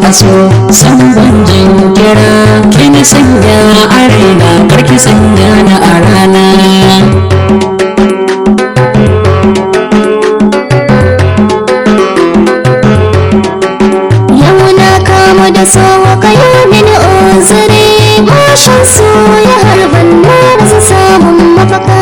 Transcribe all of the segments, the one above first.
aso san ban jinkira kin sanya a raina karki sanya na a rana yau na kama da sawa kayo min uzuri mashin so ya harban na rasa samun mafaka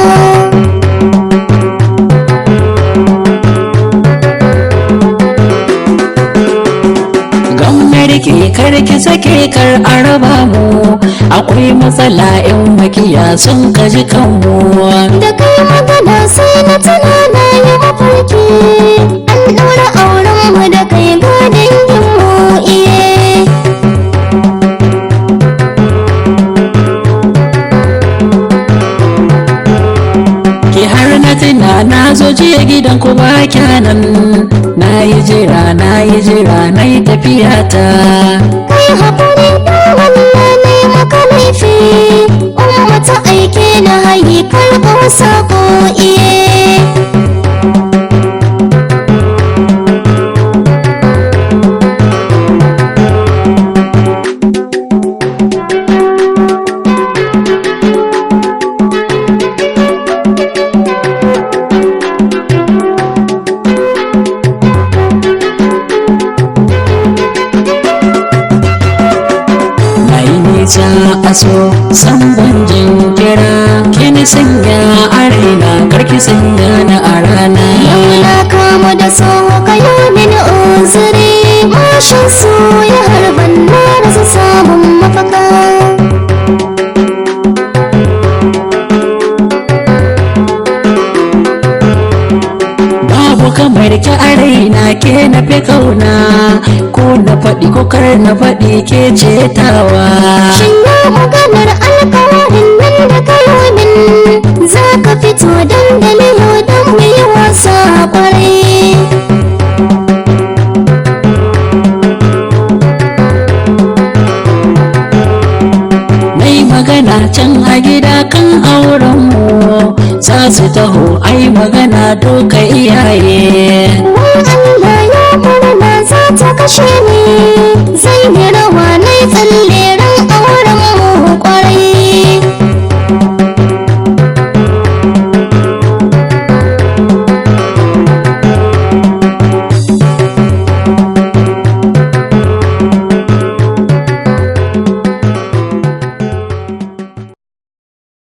ke karki sake kar araba mu akwai matsala in makiya sun kaji kanmu da kai magana sai na tuna na yi mafarki an ɗaura auren mu da kai ga dangin mu iye ki har na tuna na zo jiya gidan ku ba kyanan na yi jira na yi tafiya ta kai haƙuri da wannan ne maka laifi umma ta aike na hayi karɓo sako iye aso san ban jinkira kin sanya a raina karki sanya na a rana yau na kama da sawa kayo min uzuri mashin so ya harban na rasa samun mafaka babu kamar ki a raina ke na fi kauna ko na faɗi ko kar na faɗi ke cetawa shin ya maganar alkawarin nan da kayo min za ka fito dandali yau don mu yi wasa kwarai nai magana can a gida kan auren mu za su taho ai magana doka iyaye Allah ya murna za ta kashe ni zai yi rawa na tsalle ran auren mu kwarai